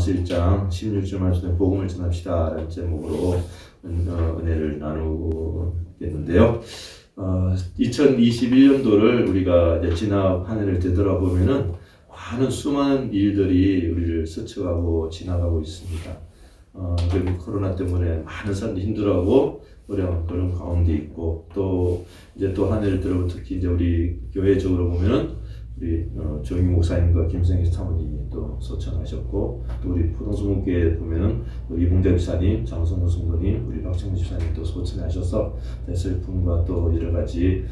아모스 1장 16절 말씀에 복음을 전합시다 라는 제목으로 은혜를 나누겠는데요. 2021년도를 우리가 이제 지난 한 해를 되돌아보면은 많은 수많은 일들이 우리를 스쳐가고 지나가고 있습니다. 그리고 코로나 때문에 많은 사람들이 힘들어하고 어려운 그런 가운데 있고, 또 이제 또 한 해를 들어보면 특히 이제 우리 교회적으로 보면은 우리 조영희 목사님과 김성희 사모님이 또 소천하셨고, 또 우리 포동수문교회 보면은 이봉대 집사님, 장성호 성도님, 우리 박정희 집사님 또 소천하셔서 슬픔과 또 여러 가지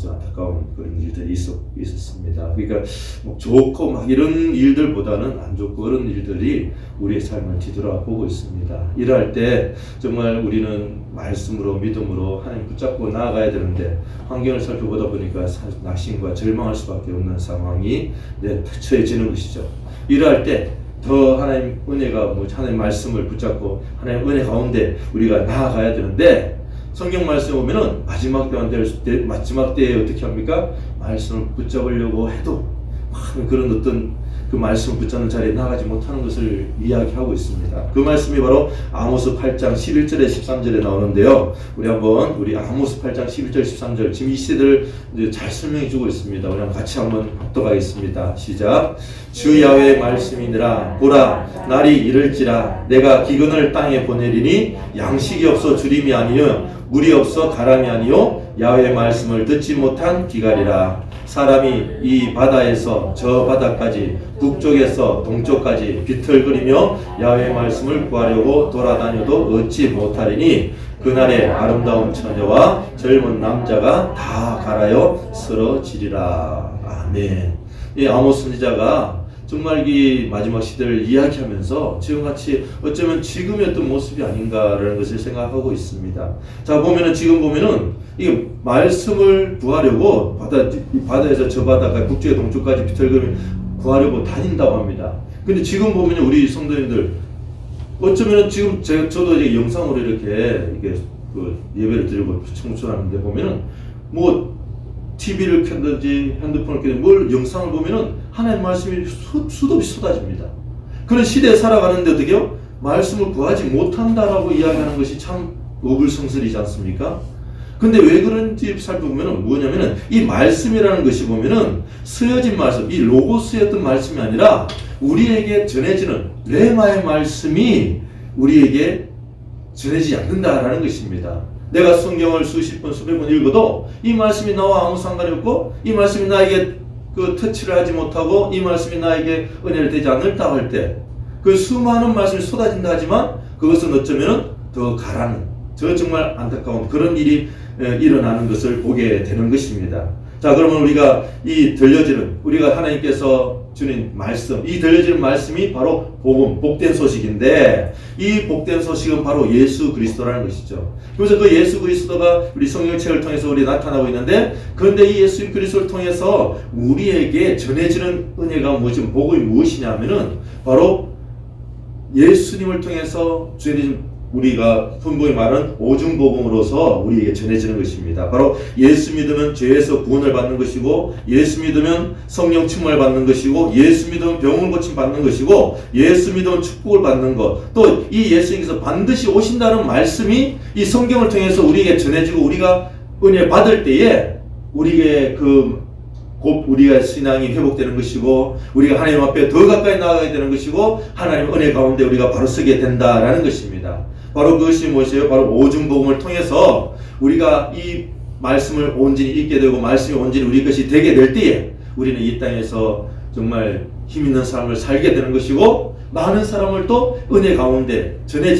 좀 안타까운 그런 일들이 있었습니다. 그러니까 뭐 좋고 막 이런 일들보다는 안 좋고 그런 일들이 우리의 삶을 뒤돌아보고 있습니다. 이럴 때 정말 우리는 말씀으로 믿음으로 하나님 붙잡고 나아가야 되는데, 환경을 살펴보다 보니까 낙심과 절망할 수밖에 없는 상황이 처해지는 것이죠. 이럴 때 더 하나님 은혜가 하나님 말씀을 붙잡고 하나님 은혜 가운데 우리가 나아가야 되는데, 성경 말씀에 보면은 마지막 때에 어떻게 합니까? 말씀을 붙잡으려고 해도 그런 어떤 그 말씀을 붙잡는 자리에 나가지 못하는 것을 이야기하고 있습니다. 그 말씀이 바로 아모스 8장 11절에 13절에 나오는데요. 우리 아모스 8장 11절 13절 지금 이 시대를 이제 잘 설명해 주고 있습니다. 우리 같이 한번 합독하겠습니다. 시작. 주 야훼의 말씀이니라. 보라, 날이 이를지라. 내가 기근을 땅에 보내리니 양식이 없어 주림이 아니요 물이 없어 가람이 아니요 야훼의 말씀을 듣지 못한 기갈이라. 사람이 이 바다에서 저 바다까지 북쪽에서 동쪽까지 비틀거리며 야훼의 말씀을 구하려고 돌아다녀도 얻지 못하리니 그날에 아름다운 처녀와 젊은 남자가 다 갈아여 쓰러지리라. 아멘. 이 아모스 선지자가 정말 이 마지막 시대를 이야기하면서 지금같이 어쩌면 지금의 어떤 모습이 아닌가라는 것을 생각하고 있습니다. 자, 지금 보면은 이 말씀을 구하려고 바다에서 저 바다까지 북쪽에 동쪽까지 비틀거리며 구하려고 다닌다고 합니다. 근데 지금 보면 우리 성도님들 어쩌면 지금 저도 이제 영상으로 이렇게 그 예배를 드리고 청소하는데 보면은 TV를 켰든지 핸드폰을 켰든지 뭘 영상을 보면은 하나님 말씀이 수도 없이 쏟아집니다. 그런 시대에 살아가는데 어떻게요? 말씀을 구하지 못한다라고 이야기하는 것이 참 어불성설이지 않습니까? 근데 왜 그런지 살펴보면은 뭐냐면은 이 말씀이라는 것이 보면은 쓰여진 말씀, 이 로고스였던 말씀이 아니라 우리에게 전해지는 레마의 말씀이 우리에게 전해지지 않는다라는 것입니다. 내가 성경을 수십 번, 수백 번 읽어도 이 말씀이 나와 아무 상관이 없고, 이 말씀이 나에게 터치를 하지 못하고, 이 말씀이 나에게 은혜를 되지 않을다 할 때, 그 수많은 말씀이 쏟아진다 하지만 그것은 어쩌면 더 가라는, 정말 안타까운 그런 일이 일어나는 것을 보게 되는 것입니다. 자, 그러면 우리가 우리가 하나님께서 주는 말씀, 이 들려지는 말씀이 바로 복음, 복된 소식인데, 이 복된 소식은 바로 예수 그리스도라는 것이죠. 그래서 그 예수 그리스도가 우리 성경책을 통해서 우리 나타나고 있는데, 그런데 이 예수 그리스도를 통해서 우리에게 전해지는 은혜가 복음이 무엇이냐면은 바로 예수님을 통해서 주님 우리가 분명히 말하는 오중복음으로서 우리에게 전해지는 것입니다. 바로 예수 믿으면 죄에서 구원을 받는 것이고, 예수 믿으면 성령 충만을 받는 것이고, 예수 믿으면 병을 고침 받는 것이고, 예수 믿으면 축복을 받는 것, 또 이 예수님께서 반드시 오신다는 말씀이 이 성경을 통해서 우리에게 전해지고, 우리가 은혜 받을 때에 우리가 신앙이 회복되는 것이고, 우리가 하나님 앞에 더 가까이 나아가게 되는 것이고, 하나님 은혜 가운데 우리가 바로 서게 된다라는 것입니다. 바로 그것이 무엇이에요? 바로 오중복음을 통해서 우리가 이 말씀을 온전히 읽게 되고, 말씀이 온전히 우리 것이 되게 될 때에 우리는 이 땅에서 정말 힘있는 삶을 살게 되는 것이고, 많은 사람을 또 은혜 가운데 전할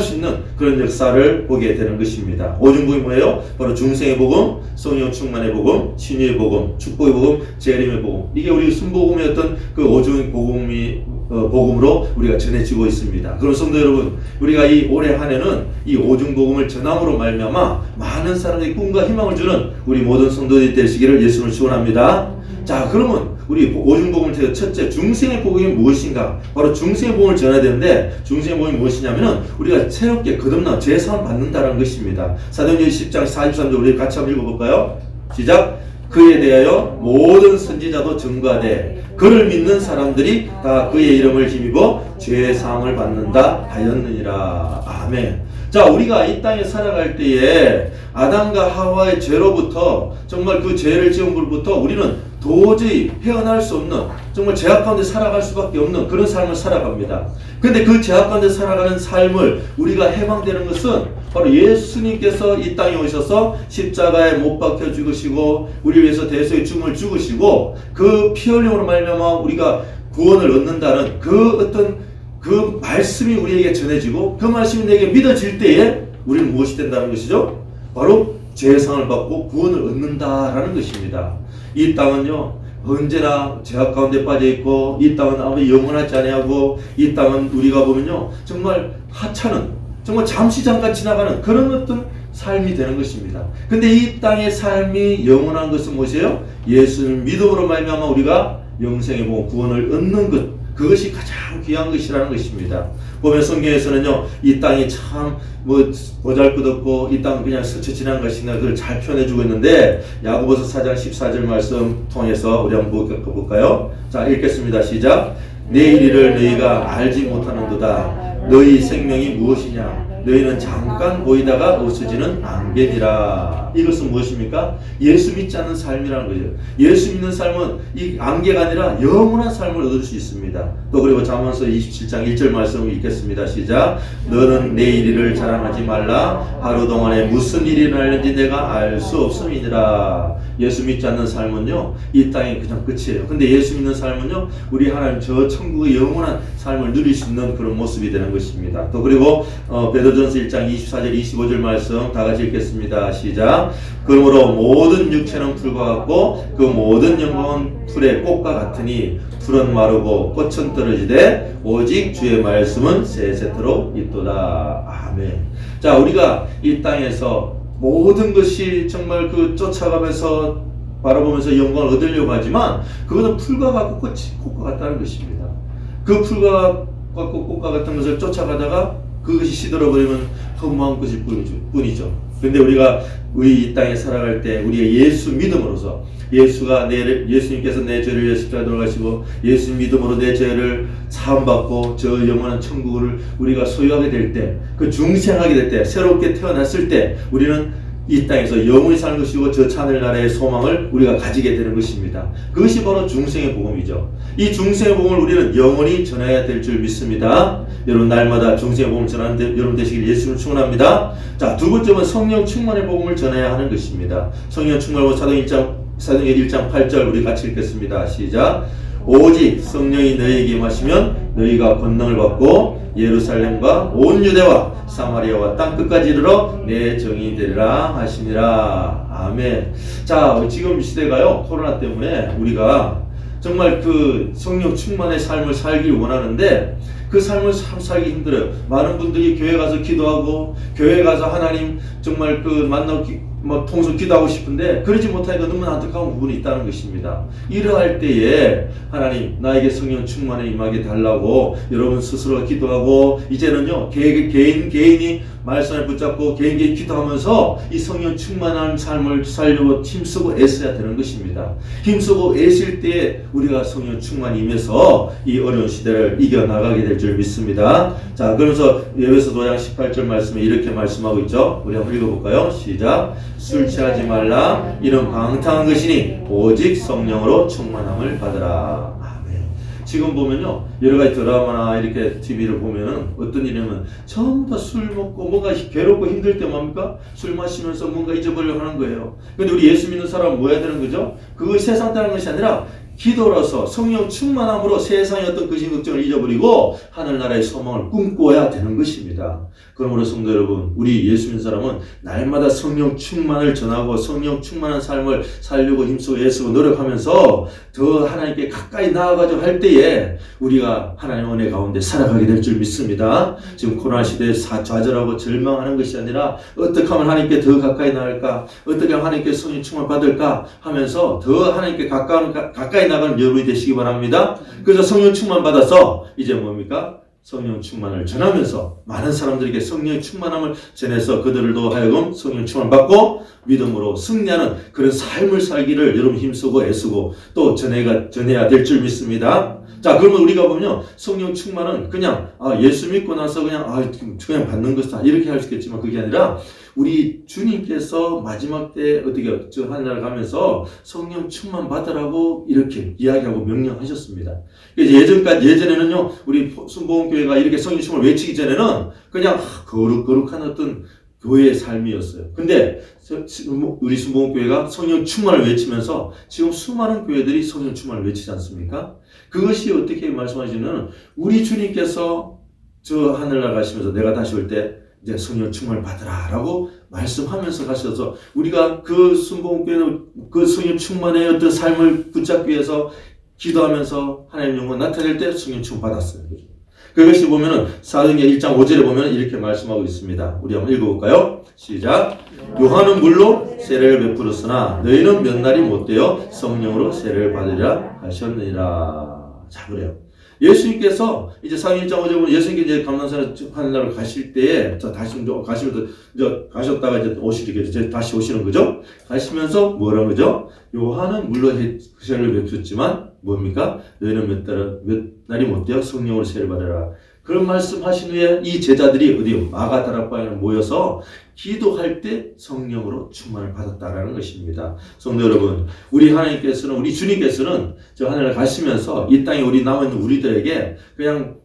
수 있는 그런 역사를 보게 되는 것입니다. 오중복음이 뭐예요? 바로 중생의 복음, 성령 충만의 복음, 신유의 복음, 축복의 복음, 재림의 복음. 이게 우리 순복음의 어떤 그 오중 복음으로 우리가 전해지고 있습니다. 그럼 성도 여러분, 우리가 이 올해 한 해는 이 오중복음을 전함으로 말미암아 많은 사람들이 꿈과 희망을 주는 우리 모든 성도들이 되시기를 예수님을 축원합니다. 자, 그러면 우리 오중복음을 통해서 첫째, 중생의 복음이 무엇인가? 바로 중생의 복음을 전해야 되는데, 중생의 복음이 무엇이냐면은 우리가 새롭게 거듭나 죄사함 받는다는 것입니다. 사도행전 10장 43절 우리 같이 한번 읽어볼까요? 시작. 그에 대하여 모든 선지자도 증거하되 그를 믿는 사람들이 다 그의 이름을 힘입어 죄 사함을 받는다 하였느니라. 아멘. 자, 우리가 이 땅에 살아갈 때에 아담과 하와의 죄로부터, 정말 그 죄를 지은 불부터 우리는 도저히 헤어날 수 없는, 정말 죄악 가운데 살아갈 수밖에 없는 그런 삶을 살아갑니다. 근데 그 죄악 가운데 살아가는 삶을 우리가 해방되는 것은 바로 예수님께서 이 땅에 오셔서 십자가에 못 박혀 죽으시고 우리 위해서 대속의 죽음을 죽으시고 그 피 흘림으로 말미암아 우리가 구원을 얻는다는 그 어떤 그 말씀이 우리에게 전해지고 그 말씀이 내게 믿어질 때에 우리는 무엇이 된다는 것이죠? 바로 죄상을 받고 구원을 얻는다라는 것입니다. 이 땅은요, 언제나 죄악 가운데 빠져 있고 이 땅은 아무 영원하지 아니하고 이 땅은 우리가 보면요, 정말 하찮은, 정말 잠시 잠깐 지나가는 그런 어떤 삶이 되는 것입니다. 근데 이 땅의 삶이 영원한 것은 무엇이에요? 예수님 믿음으로 말미암아 우리가 영생의 복음 구원을 얻는 것, 그것이 가장 귀한 것이라는 것입니다. 보면 성경에서는요, 이 땅이 참 보잘것없고 이 땅은 그냥 스쳐 지난 것이나 그걸 잘 표현해주고 있는데, 야고보서 4장 14절 말씀 통해서 우리 한번 볼까요? 자, 읽겠습니다. 시작. 내일 일을 너희가 알지 못하는도다. 너희 생명이 무엇이냐? 너희는 잠깐 보이다가 없어지는 안개니라. 이것은 무엇입니까? 예수 믿지 않는 삶이라는 거죠. 예수 믿는 삶은 이 안개가 아니라 영원한 삶을 얻을 수 있습니다. 또 그리고 잠언서 27장 1절 말씀을 읽겠습니다. 시작. 너는 내일 일을 자랑하지 말라. 하루 동안에 무슨 일이 일어날는지 내가 알 수 없음이니라. 예수 믿지 않는 삶은요, 이 땅이 그냥 끝이에요. 근데 예수 믿는 삶은요, 우리 하나님 저 천국의 영원한 삶을 누릴 수 있는 그런 모습이 되는 것입니다. 또 그리고 베드로전서 1장 24절 25절 말씀 다 같이 읽겠습니다. 시작. 그러므로 모든 육체는 풀과 같고 그 모든 영광은 풀의 꽃과 같으니 풀은 마르고 꽃은 떨어지되 오직 주의 말씀은 세세토록 있도다. 아멘. 자, 우리가 이 땅에서 모든 것이 정말 그 쫓아가면서 바라보면서 영광을 얻으려고 하지만 그것은 풀과 같고 꽃과 같다는 것입니다. 그 풀과 같고 꽃과 같은 것을 쫓아가다가 그것이 시들어버리면 허무한 것일 뿐이죠. 그런데 우리가 이 땅에 살아갈 때 우리의 예수 믿음으로서 예수님께서 내 죄를 위해 십자가에 돌아가시고 예수 믿음으로 내 죄를 사함받고 저 영원한 천국을 우리가 소유하게 될 때, 그 중생하게 될 때, 새롭게 태어났을 때 우리는 이 땅에서 영원히 사는 것이고 저 하늘나라의 소망을 우리가 가지게 되는 것입니다. 그것이 바로 중생의 복음이죠. 이 중생의 복음을 우리는 영원히 전해야 될 줄 믿습니다. 여러분, 날마다 중생의 복음을 전하는 여러분 되시길 예수님을 축원합니다. 자, 두 번째는 성령 충만의 복음을 전해야 하는 것입니다. 성령 충만을 사도행전 1장 8절 우리 같이 읽겠습니다. 시작. 오직 성령이 너희에게 임하시면 너희가 권능을 받고 예루살렘과 온 유대와 사마리아와 땅끝까지 이르러 내 정인이 되리라 하시니라. 아멘. 자, 지금 시대가요, 코로나 때문에 우리가 정말 그 성령 충만의 삶을 살길 원하는데 그 삶을 참 살기 힘들어요. 많은 분들이 교회 가서 기도하고 교회 가서 하나님 정말 그 만나고 통성 기도하고 싶은데 그러지 못하니까 너무나 안타까운 부분이 있다는 것입니다. 이러할 때에 하나님 나에게 성령 충만에 임하게 달라고 여러분 스스로 기도하고 이제는요 개인이 말씀을 붙잡고 개인 기도하면서 이 성령 충만한 삶을 살려고 힘쓰고 애써야 되는 것입니다. 힘쓰고 애쓸 때에 우리가 성령 충만히 임해서 이 어려운 시대를 이겨나가게 될 줄 믿습니다. 자, 그러면서 에베소 5장 18절 말씀에 이렇게 말씀하고 있죠. 우리 한번 읽어볼까요? 시작. 술 취하지 말라. 이런 방탕한 것이니 오직 성령으로 충만함을 받으라. 아멘. 지금 보면요, 여러 가지 드라마나 이렇게 TV를 보면은 어떤 일이냐면 전부 다 술 먹고 뭔가 괴롭고 힘들 때 뭡니까? 술 마시면서 뭔가 잊어버리려고 하는 거예요. 근데 우리 예수 믿는 사람은 뭐 해야 되는 거죠? 그거 세상 따르는 것이 아니라 기도로서 성령 충만함으로 세상의 어떤 근심 걱정을 잊어버리고 하늘나라의 소망을 꿈꿔야 되는 것입니다. 그러므로 성도 여러분, 우리 예수 믿는 사람은 날마다 성령 충만을 전하고 성령 충만한 삶을 살려고 힘쓰고 애쓰고 노력하면서 더 하나님께 가까이 나아가지고 할 때에 우리가 하나님의 은혜 가운데 살아가게 될 줄 믿습니다. 지금 코로나 시대에 좌절하고 절망하는 것이 아니라 어떻게 하면 하나님께 더 가까이 나갈까, 어떻게 하면 하나님께 성령 충만 받을까 하면서 더 하나님께 가까이 나가는 여러분이 되시기 바랍니다. 그래서 성령 충만 받아서 이제 뭡니까? 성령 충만을 전하면서 많은 사람들에게 성령의 충만함을 전해서 그들도 하여금 성령 충만 받고 믿음으로 승리하는 그런 삶을 살기를 여러분 힘쓰고 애쓰고 또 전해야 될 줄 믿습니다. 자, 그러면 우리가 보면 성령 충만은 그냥 예수 믿고 나서 그냥 받는 것이다 이렇게 할 수 있겠지만 그게 아니라 우리 주님께서 마지막 때 어떻게 저 하늘나라 가면서 성령 충만 받으라고 이렇게 이야기하고 명령하셨습니다. 예전에는요 우리 순복음교회가 이렇게 성령 충만을 외치기 전에는 그냥 거룩한 어떤 교회의 삶이었어요. 근데 우리 순복음교회가 성령 충만을 외치면서 지금 수많은 교회들이 성령 충만을 외치지 않습니까? 그것이 어떻게 말씀하시냐면 우리 주님께서 저 하늘나라 가시면서 내가 다시 올 때 이제 성령 충만을 받으라라고 말씀하면서 가셔서 우리가 그 순복음교회는 그 성령 충만의 어떤 삶을 붙잡기 위해서 기도하면서 하나님 영광 나타낼 때 성령 충만 받았어요. 그것이 보면은 사도행전 1장 5절에 보면 이렇게 말씀하고 있습니다. 우리 한번 읽어볼까요? 시작. 요한은 물로 세례를 베풀었으나 너희는 몇 날이 못되어 성령으로 세례를 받으리라 하셨느니라. 자, 그래요. 예수님께서 이제 사도행전 1장 5절에 보면 예수님께서 이제 감람산 하늘나라로 가실 때에 가셨다가 이제 오시게 다시 오시는 거죠. 가시면서 뭐라는 거죠? 요한은 물로 세례를 베풀었지만 뭡니까? 너희는 몇 날이 못되어 성령으로 세례를 받으라. 그런 말씀하신 후에 이 제자들이 어디요? 마가다락방에 모여서 기도할 때 성령으로 충만을 받았다라는 것입니다. 성도 여러분, 우리 하나님께서는 우리 주님께서는 저 하늘을 가시면서 이 땅에 우리 남아있는 우리들에게 그냥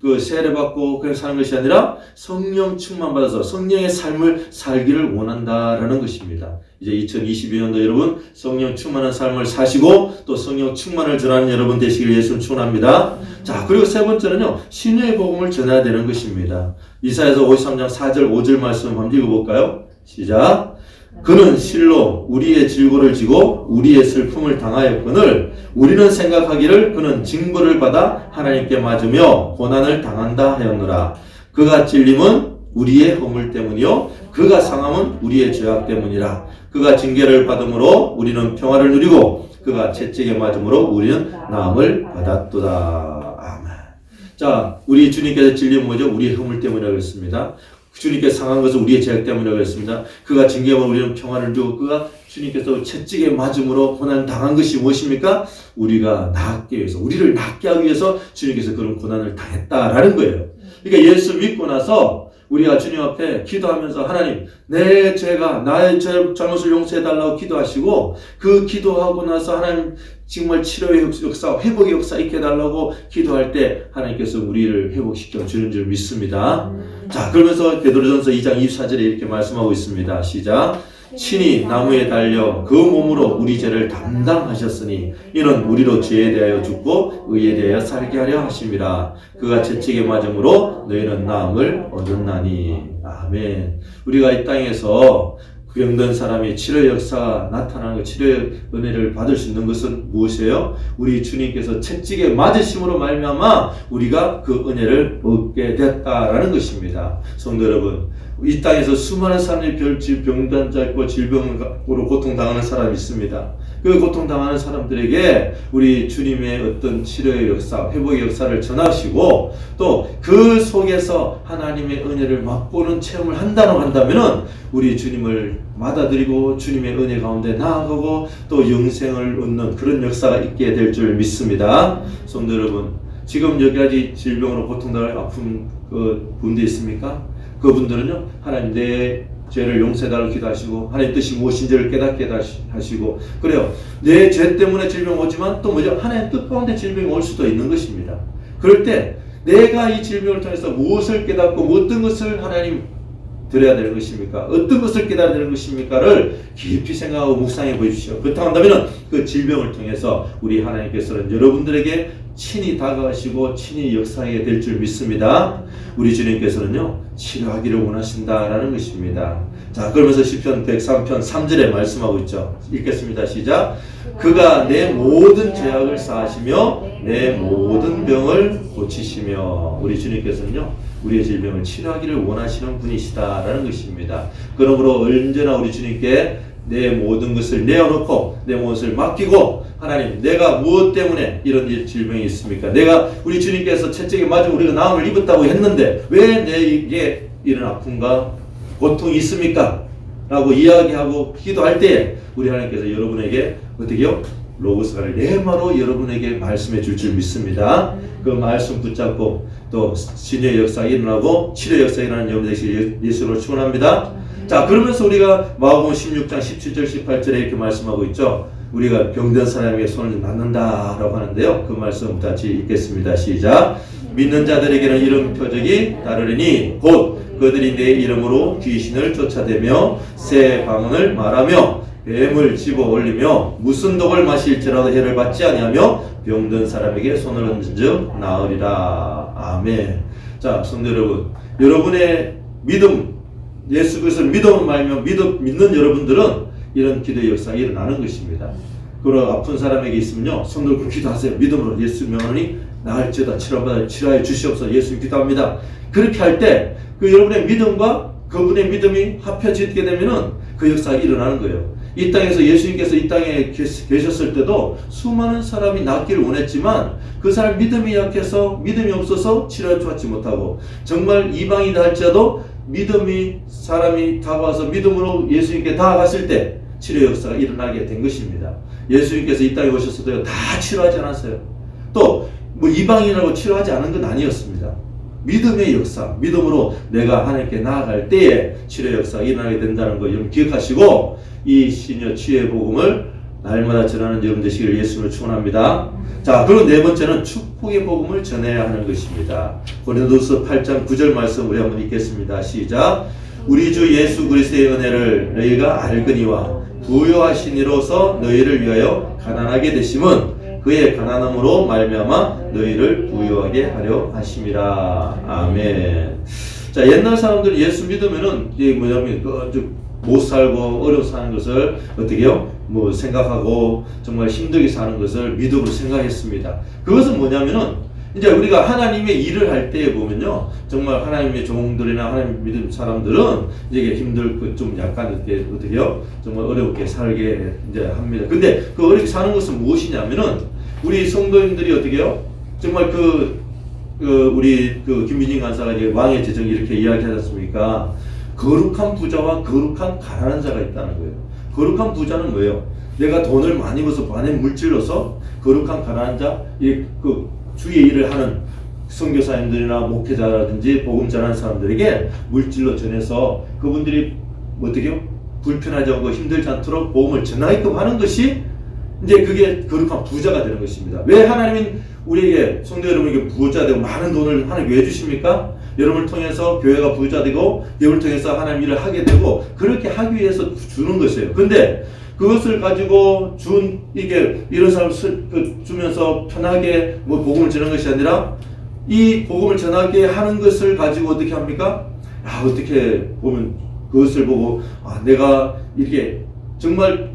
그 세례받고 그냥 사는 것이 아니라 성령 충만 받아서 성령의 삶을 살기를 원한다라는 것입니다. 이제 2022년도 여러분 성령 충만한 삶을 사시고 또 성령 충만을 전하는 여러분 되시길 예수는 축원합니다. 자, 그리고 세 번째는요 신의 복음을 전해야 되는 것입니다. 이사야서 53장 4절 5절 말씀 한번 읽어볼까요? 시작. 그는 실로 우리의 질고를 지고 우리의 슬픔을 당하였거늘 우리는 생각하기를 그는 징벌을 받아 하나님께 맞으며 고난을 당한다 하였노라. 그가 찔림은 우리의 허물 때문이요 그가 상함은 우리의 죄악 때문이라. 그가 징계를 받음으로 우리는 평화를 누리고 그가 채찍에 맞음으로 우리는 나음을 받았도다. 아멘. 자, 우리 주님께서 찔림은 뭐죠? 우리의 허물 때문이라고 했습니다. 주님께서 상한 것은 우리의 죄악 때문이라고 했습니다. 그가 징계함으로 우리는 평화를 누리고 그가 주님께서 채찍에 맞음으로 고난을 당한 것이 무엇입니까? 우리가 낫게 위해서 우리를 낫게 하기 위해서 주님께서 그런 고난을 당했다라는 거예요. 그러니까 예수 믿고 나서 우리가 주님 앞에 기도하면서 하나님 내 죄가 나의 잘못을 용서해달라고 기도하시고 그 기도하고 나서 하나님 정말 치료의 역사, 회복의 역사 있게 해달라고 기도할 때 하나님께서 우리를 회복시켜 주는 줄 믿습니다. 자, 그러면서 베드로전서 2장 24절에 이렇게 말씀하고 있습니다. 시작. 친히 나무에 달려 그 몸으로 우리 죄를 담당하셨으니 이는 우리로 죄에 대하여 죽고 의에 대하여 살게 하려 하심이라. 그가 채찍에 맞음으로 너희는 나음을 얻었나니. 아멘. 우리가 이 땅에서 병든 사람이 치료의 역사가 나타나는 것, 치료의 은혜를 받을 수 있는 것은 무엇이에요? 우리 주님께서 채찍에 맞으심으로 말미암아 우리가 그 은혜를 얻게 됐다라는 것입니다. 성도 여러분, 이 땅에서 수많은 사람이 병단자 있고 질병으로 고통당하는 사람이 있습니다. 그 고통당하는 사람들에게 우리 주님의 어떤 치료의 역사, 회복의 역사를 전하시고 또 그 속에서 하나님의 은혜를 맛보는 체험을 한다면은 우리 주님을 받아들이고 주님의 은혜 가운데 나아가고 또 영생을 얻는 그런 역사가 있게 될 줄 믿습니다. 성도 여러분, 지금 여기까지 질병으로 고통당할 아픈 그 분들 있습니까? 그분들은요, 하나님 내 죄를 용서해달라고 기도하시고 하나님 뜻이 무엇인지를 깨닫게 하시고 그래요. 내 죄 때문에 질병이 오지만 또 뭐죠? 하나님 뜻 가운데 질병이 올 수도 있는 것입니다. 그럴 때 내가 이 질병을 통해서 무엇을 깨닫고 어떤 것을 하나님 드려야 되는 것입니까? 어떤 것을 깨달아야 되는 것입니까를 깊이 생각하고 묵상해 보십시오. 그렇다고 한다면 그 질병을 통해서 우리 하나님께서는 여러분들에게 친히 다가가시고 친히 역사하게 될 줄 믿습니다. 우리 주님께서는요 치료하기를 원하신다라는 것입니다. 자, 그러면서 시편 103편 3절에 말씀하고 있죠. 읽겠습니다. 시작. 그가 내 모든 죄악을 사하시며 내 모든 병을 고치시며. 우리 주님께서는요 우리의 질병을 치료하기를 원하시는 분이시다라는 것입니다. 그러므로 언제나 우리 주님께 내 모든 것을 내어놓고 내 모든 것을 맡기고 하나님, 내가 무엇 때문에 이런 질병이 있습니까? 내가 우리 주님께서 채찍에 맞아 우리가 나음을 입었다고 했는데 왜 내게 이런 아픔과 고통이 있습니까? 라고 이야기하고 기도할 때에 우리 하나님께서 여러분에게 어떻게요? 로고스를 레마로 여러분에게 말씀해 줄 줄 믿습니다. 그 말씀 붙잡고 또 신의 역사가 일어나고 치료 역사가 일어나는 여러분 되시길 예수로 축원합니다. 자, 그러면서 우리가 마가복음 16장 17절 18절에 이렇게 말씀하고 있죠. 우리가 병든 사람에게 손을 낫는다라고 하는데요. 그 말씀 같이 읽겠습니다. 시작. 믿는 자들에게는 이런 표적이 따르리니 곧 그들이 내 이름으로 귀신을 쫓아대며 새 방언을 말하며 뱀을 집어 올리며 무슨 독을 마실지라도 해를 받지 아니하며 병든 사람에게 손을 얹은즉 나으리라. 아멘. 자, 성도 여러분, 여러분의 믿음, 예수 그리스도를 믿음으로 말하며 믿는 여러분들은 이런 기도의 역사가 일어나는 것입니다. 그리고 아픈 사람에게 있으면요, 성도를 기도하세요. 믿음으로 예수 명하니 나을지어다 치료하여 주시옵소서. 예수 기도합니다. 그렇게 할 때 그 여러분의 믿음과 그분의 믿음이 합쳐지게 되면은 그 역사가 일어나는 거예요. 이 땅에서 예수님께서 이 땅에 계셨을 때도 수많은 사람이 낫기를 원했지만 그 사람 믿음이 약해서 믿음이 없어서 치료를 받지 못하고 정말 이방이다 할지라도 믿음이 사람이 다가와서 믿음으로 예수님께 다가갔을 때 치료 역사가 일어나게 된 것입니다. 예수님께서 이 땅에 오셨을 때 다 치료하지 않았어요. 또 뭐 이방인이라고 치료하지 않은 건 아니었습니다. 믿음의 역사, 믿음으로 내가 하나님께 나아갈 때에 치료 역사가 일어나게 된다는 거 여러분 기억하시고 이 시녀 치유의 복음을 날마다 전하는 여러분 되시기를 예수님을 축원합니다. 자, 그리고 네 번째는 축복의 복음을 전해야 하는 것입니다. 고린도서 8장 9절 말씀 우리 한번 읽겠습니다. 시작. 우리 주 예수 그리스도의 은혜를 너희가 알거니와 부요하신 이로서 너희를 위하여 가난하게 되심은 그의 가난함으로 말미암아 너희를 부유하게 하려 하심이라. 아멘. 자, 옛날 사람들은 예수 믿으면은 이게 뭐냐면 못 살고 어려워 사는 것을 어떻게요? 뭐 생각하고 정말 힘들게 사는 것을 믿음으로 생각했습니다. 그것은 뭐냐면은 이제 우리가 하나님의 일을 할 때에 보면요, 정말 하나님의 종들이나 하나님 믿음 사람들은 이게 힘들고 좀 약간 이렇게 어떻게요? 정말 어렵게 살게 이제 합니다. 근데 그 어렵게 사는 것은 무엇이냐면은 우리 성도님들이 어떻게요? 정말 우리 김민진 간사가 이제 왕의 재정 이렇게 이야기하지 않습니까? 거룩한 부자와 거룩한 가난한 자가 있다는 거예요. 거룩한 부자는 뭐예요? 내가 돈을 많이 벌어서 많이 물질로서 거룩한 가난한 자, 주의 일을 하는 선교사님들이나 목회자라든지 복음 전하는 사람들에게 물질로 전해서 그분들이 어떻게요? 불편하지 않고 힘들지 않도록 복음을 전하게끔 하는 것이 이제 그게 거룩한 부자가 되는 것입니다. 왜 하나님은 우리에게 성도 여러분에게 부자 되고 많은 돈을 하나님 왜 주십니까? 여러분을 통해서 교회가 부자 되고 여러분을 통해서 하나님 일을 하게 되고 그렇게 하기 위해서 주는 것이에요. 근데 그것을 가지고 이런 사람 주면서 편하게 뭐 복음을 전하는 것이 아니라 이 복음을 전하게 하는 것을 가지고 어떻게 합니까? 어떻게 보면 그것을 보고 내가 이렇게 정말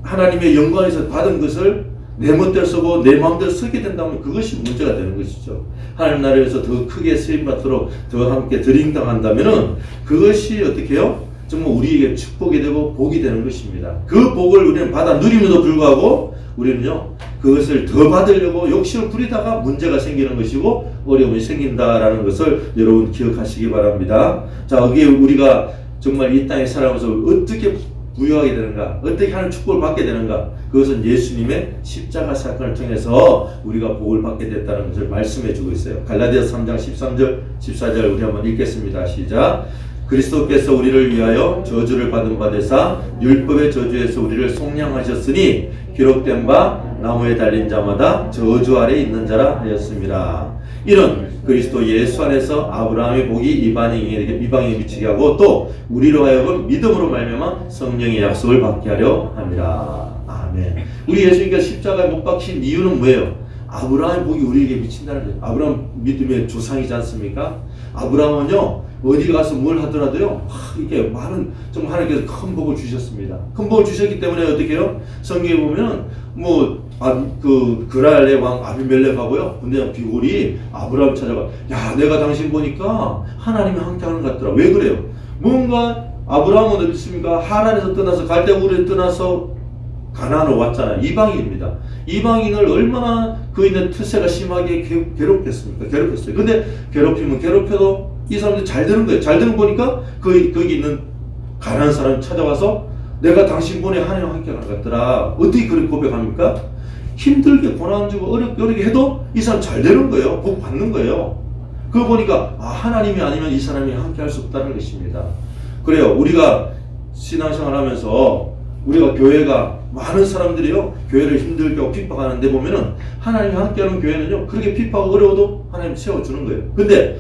하나님의 영광에서 받은 것을 내 멋대로 쓰고 내 마음대로 쓰게 된다면 그것이 문제가 되는 것이죠. 하나님 나라에서 더 크게 쓰임받도록 더 함께 드림당한다면은 그것이 어떻게 해요? 정말 우리에게 축복이 되고 복이 되는 것입니다. 그 복을 우리는 받아 누림에도 불구하고 우리는요, 그것을 더 받으려고 욕심을 부리다가 문제가 생기는 것이고 어려움이 생긴다라는 것을 여러분 기억하시기 바랍니다. 자, 여기 우리가 정말 이 땅에 살아가면서 어떻게 부유하게 되는가, 어떻게 하는 축복을 받게 되는가, 그것은 예수님의 십자가 사건을 통해서 우리가 복을 받게 됐다는 것을 말씀해 주고 있어요. 갈라디아서 3장 13절 14절 우리 한번 읽겠습니다. 시작. 그리스도께서 우리를 위하여 저주를 받은 바 되사 율법의 저주에서 우리를 속량하셨으니 기록된 바 나무에 달린 자마다 저주 아래 있는 자라 하였습니다. 이는 그리스도 예수 안에서 아브라함의 복이 이방인에게 미치게 하고 또 우리로 하여금 믿음으로 말미암아 성령의 약속을 받게 하려 함이라. 아멘. 우리 예수님께서 십자가에 못 박힌 이유는 뭐예요? 아브라함의 복이 우리에게 미친다는 거예요. 아브라함 믿음의 조상이지 않습니까? 아브라함은요, 어디 가서 뭘 하더라도요, 이렇게 많은, 좀 하나님께서 큰 복을 주셨습니다. 큰 복을 주셨기 때문에 어떻게 해요? 성경에 보면은, 그랄의 왕 아비멜렉하고요, 군대장 비골이 아브라함 찾아가, 야, 내가 당신 보니까 하나님이 함께 하는 것 같더라. 왜 그래요? 뭔가, 아브라함은 어디 있습니까? 하란에서 떠나서 갈대우르에 떠나서 가나안으로 왔잖아요. 이방인입니다. 이방인을 얼마나 그 있는 특세가 심하게 괴롭혔습니까? 괴롭혔어요. 근데 괴롭히면 괴롭혀도 이 사람들이 잘 되는 거예요. 잘 되는 거니까 거기 있는 가난한 사람 찾아와서 내가 당신분에 하나님 함께 하는 것 같더라. 어떻게 그렇게 고백합니까? 힘들게 고난 주고 어렵게 해도 이 사람 잘 되는 거예요. 복 받는 거예요. 그거 보니까 하나님이 아니면 이 사람이 함께 할 수 없다는 것입니다. 그래요. 우리가 신앙생활 하면서 우리가 교회가 많은 사람들이요 교회를 힘들게 하고 핍박하는데 보면은 하나님이 함께하는 교회는요 그렇게 핍박하고 어려워도 하나님 세워주는 거예요. 근데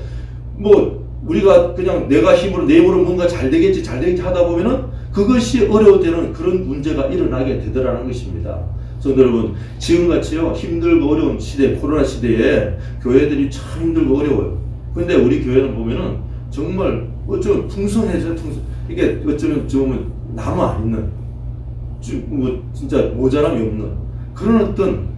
뭐 우리가 그냥 내가 힘으로 내 힘으로 뭔가 잘 되겠지 하다 보면은 그것이 어려울 때는 그런 문제가 일어나게 되더라는 것입니다. 성도 여러분, 지금같이요 힘들고 어려운 시대, 코로나 시대에 교회들이 참 힘들고 어려워요. 근데 우리 교회는 보면은 정말 어쩌면 풍성해져요. 이게 어쩌면 좀 남아 있는, 뭐 진짜 모자람이 없는 그런 어떤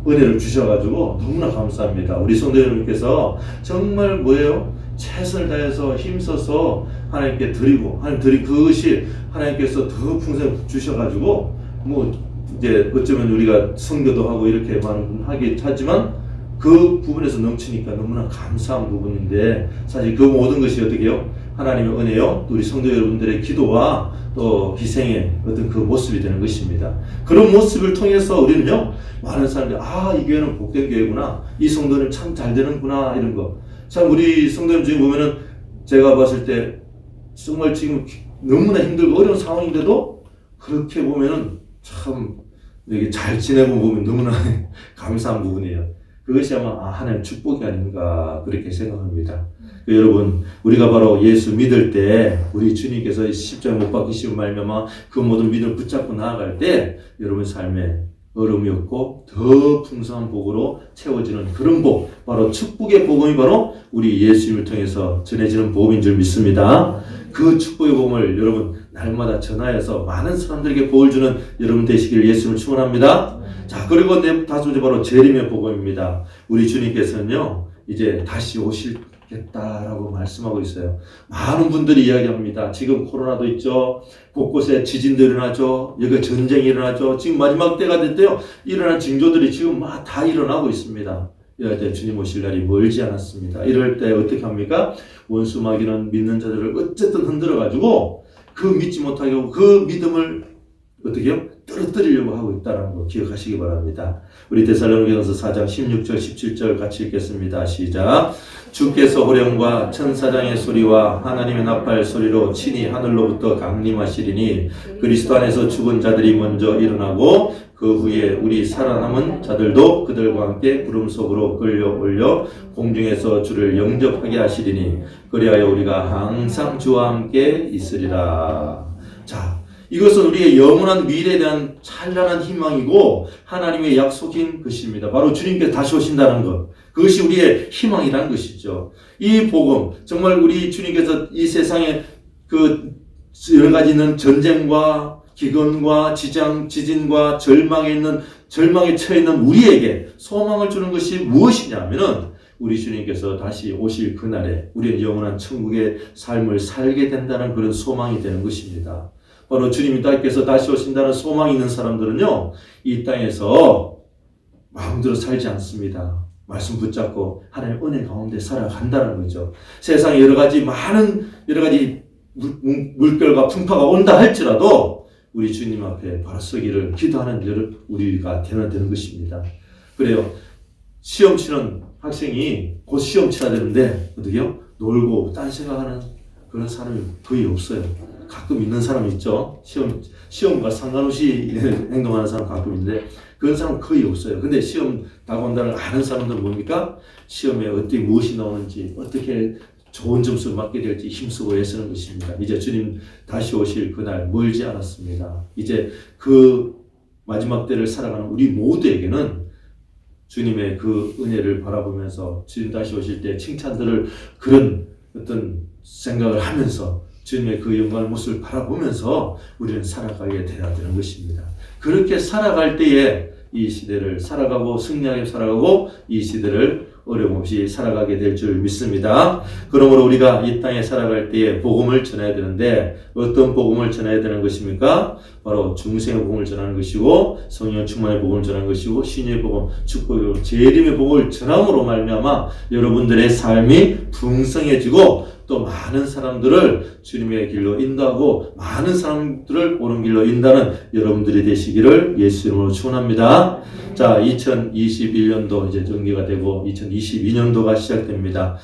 은혜를 주셔가지고 너무나 감사합니다. 우리 성도 여러분께서 정말 뭐예요? 최선을 다해서 힘써서 하나님께 드리고 그것이 하나님께서 더 풍성히 주셔가지고 뭐 이제 어쩌면 우리가 성교도 하고 이렇게 하긴 하지만 그 부분에서 넘치니까 너무나 감사한 부분인데 사실 그 모든 것이 어떻게 해요? 하나님의 은혜요, 우리 성도 여러분들의 기도와 또 희생의 어떤 그 모습이 되는 것입니다. 그런 모습을 통해서 우리는요, 많은 사람들이 이 교회는 복된 교회구나, 이 성도는 참 잘 되는구나, 이런 거. 참 우리 성도님 중에 보면은 제가 봤을 때 정말 지금 너무나 힘들고 어려운 상황인데도 그렇게 보면은 참 이게 잘 지내고 보면 너무나 감사한 부분이에요. 그것이 아마 하나님의 축복이 아닌가 그렇게 생각합니다. 여러분, 우리가 바로 예수 믿을 때 우리 주님께서 십자가에 못 박히시고 말미암아 그 모든 믿음을 붙잡고 나아갈 때 여러분 삶에 어려움이 없고 더 풍성한 복으로 채워지는 그런 복, 바로 축복의 복음이 바로 우리 예수님을 통해서 전해지는 복음인 줄 믿습니다. 그 축복의 복음을 여러분 날마다 전하여서 많은 사람들에게 복을 주는 여러분 되시기를 예수님을 축원합니다. 자, 그리고 다섯 번째 바로 재림의 복음입니다. 우리 주님께서는요 이제 다시 오시겠다라고 말씀하고 있어요. 많은 분들이 이야기합니다. 지금 코로나도 있죠. 곳곳에 지진도 일어나죠. 여기 전쟁이 일어나죠. 지금 마지막 때가 됐대요. 일어난 징조들이 지금 막 다 일어나고 있습니다. 이럴 때 주님 오실 날이 멀지 않았습니다. 이럴 때 어떻게 합니까? 원수 마귀는 믿는 자들을 어쨌든 흔들어가지고 그 믿지 못하게 하고 그 믿음을 어떻게 해요? 떨어뜨리려고 하고 있다는 거 기억하시기 바랍니다. 우리 데살로니가서 4장 16절 17절 같이 읽겠습니다. 시작. 주께서 호령과 천사장의 소리와 하나님의 나팔 소리로 친히 하늘로부터 강림하시리니 그리스도 안에서 죽은 자들이 먼저 일어나고 그 후에 우리 살아남은 자들도 그들과 함께 구름 속으로 끌려올려 공중에서 주를 영접하게 하시리니 그리하여 우리가 항상 주와 함께 있으리라. 자, 이것은 우리의 영원한 미래에 대한 찬란한 희망이고 하나님의 약속인 것입니다. 바로 주님께서 다시 오신다는 것. 그것이 우리의 희망이라는 것이죠. 이 복음, 정말 우리 주님께서 이 세상에 그 여러 가지 있는 전쟁과 기근과 지진과 절망에 처해 있는 우리에게 소망을 주는 것이 무엇이냐면은 우리 주님께서 다시 오실 그날에 우리는 영원한 천국의 삶을 살게 된다는 그런 소망이 되는 것입니다. 바로 주님께서 다시 오신다는 소망이 있는 사람들은요, 이 땅에서 마음대로 살지 않습니다. 말씀 붙잡고 하나님의 은혜 가운데 살아간다는 거죠. 세상에 여러 가지 물결과 풍파가 온다 할지라도 우리 주님 앞에 바로 서기를 기도하는 우리가 되는 것입니다. 그래요. 시험 치는 학생이 곧 시험 치러야 되는데 어떻게요? 놀고 딴 생각하는 그런 사람이 거의 없어요. 가끔 있는 사람이 있죠. 시험과 상관없이 행동하는 사람 가끔 있는데 그런 사람은 거의 없어요. 근데 시험 다가온다는 걸 아는 사람들은 뭡니까? 시험에 어떻게 무엇이 나오는지 어떻게 좋은 점수를 맞게 될지 힘쓰고 애쓰는 것입니다. 이제 주님 다시 오실 그날 멀지 않았습니다. 이제 그 마지막 때를 살아가는 우리 모두에게는 주님의 그 은혜를 바라보면서 주님 다시 오실 때 칭찬들을 그런 어떤 생각을 하면서 주님의 그 영광의 모습을 바라보면서 우리는 살아가게 돼야 되는 것입니다. 그렇게 살아갈 때에 이 시대를 살아가고 승리하게 살아가고 이 시대를 어려움 없이 살아가게 될 줄 믿습니다. 그러므로 우리가 이 땅에 살아갈 때에 복음을 전해야 되는데 어떤 복음을 전해야 되는 것입니까? 바로 중생의 복음을 전하는 것이고 성령 충만의 복음을 전하는 것이고 신의 복음, 축복의 재림의 복음을 전함으로 말미암아 여러분들의 삶이 풍성해지고 또 많은 사람들을 주님의 길로 인도하고 많은 사람들을 옳은 길로 인도하는 여러분들이 되시기를 예수 이름으로 축원합니다. 자, 2021년도 이제 정리가 되고 2022년도가 시작됩니다.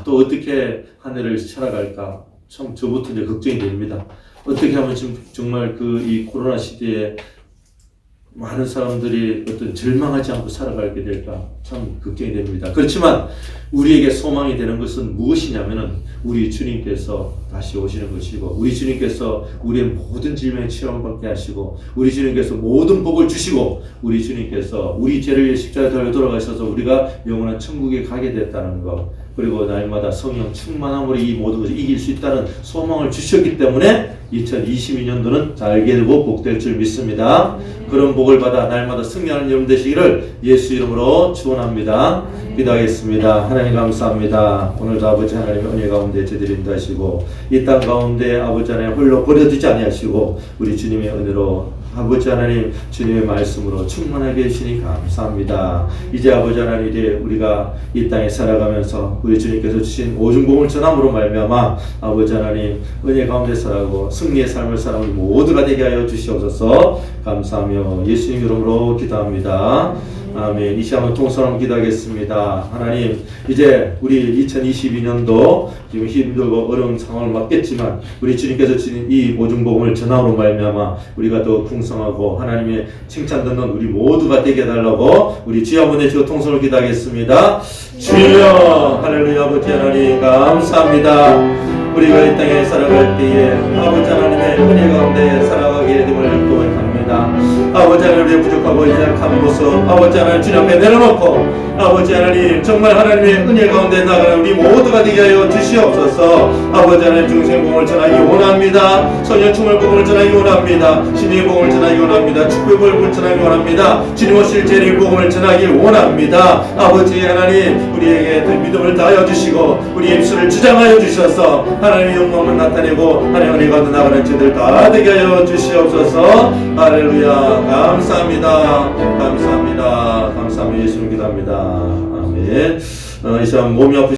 또 어떻게 한 해를 살아갈까? 참 저부터 이제 걱정이 됩니다. 어떻게 하면 지금 정말 이 코로나 시대에 많은 사람들이 어떤 절망하지 않고 살아가게 될까 참 걱정이 됩니다. 그렇지만 우리에게 소망이 되는 것은 무엇이냐면은 우리 주님께서 다시 오시는 것이고 우리 주님께서 우리의 모든 질병에 치료받게 하시고 우리 주님께서 모든 복을 주시고 우리 주님께서 우리 죄를 위해 십자가에 달려 돌아가셔서 우리가 영원한 천국에 가게 됐다는 것 그리고 날마다 성령 충만함으로 이 모든 것을 이길 수 있다는 소망을 주셨기 때문에 2022년도는 잘게 되고 복될 줄 믿습니다. 그런 복을 받아 날마다 승리하는 여러분 되시기를 예수 이름으로 축원합니다. 기도하겠습니다. 하나님 감사합니다. 오늘도 아버지 하나님의 은혜 가운데 저희들을 인도하시고 이 땅 가운데 아버지 하나님 홀로 버려두지 아니하시고 우리 주님의 은혜로 아버지 하나님 주님의 말씀으로 충만하게 해주시니 감사합니다. 이제 아버지 하나님 이제 우리가 이 땅에 살아가면서 우리 주님께서 주신 오중복을 전함으로 말미암아 아버지 하나님 은혜 가운데 살아가고 승리의 삶을 살아가는 모두가 되게 하여 주시옵소서. 감사하며 예수님 이름으로 기도합니다. 아멘. 이 시간은 통성으로 기도하겠습니다. 하나님 이제 우리 2022년도 지금 힘들고 어려운 상황을 맞겠지만 우리 주님께서 주신 이 오중복음을 전함으로 말미암아 우리가 더 풍성하고 하나님의 칭찬 듣는 우리 모두가 되게 해달라고 우리 주여 한번 해주시고 통성으로 기도하겠습니다. 주여 할렐루야. 아버지 하나님 감사합니다. 우리가 이 땅에 살아갈 때에 아버지 하나님의 은혜 가운데 살아가게 됨을 고백합니다. 아버지 하나님의 부족하고 연약한 모습 아버지 하나님 주님 앞에 내려놓고 아버지 하나님 정말 하나님의 은혜 가운데 나가는 우리 모두가 되게 하여 주시옵소서. 아버지 하나님 중생의 복음을 전하기 원합니다. 성령충만의 복음을 전하기 원합니다. 신의 복음을 전하기 원합니다. 축복의 복음을 전하기 원합니다. 주님 오실 재림의 복음을 전하기 원합니다. 아버지 하나님 우리에게 그 믿음을 다하여 주시고 우리의 입술을 주장하여 주셔서 하나님의 영광을 나타내고 하나님의 은혜 가운데 나가는 저들 다 되게 하여 주시옵소서. 할렐루야. 감사합니다. 감사합니다. 감사합니다. 예수님 기도합니다. 아멘. 이 시간 몸이 아프신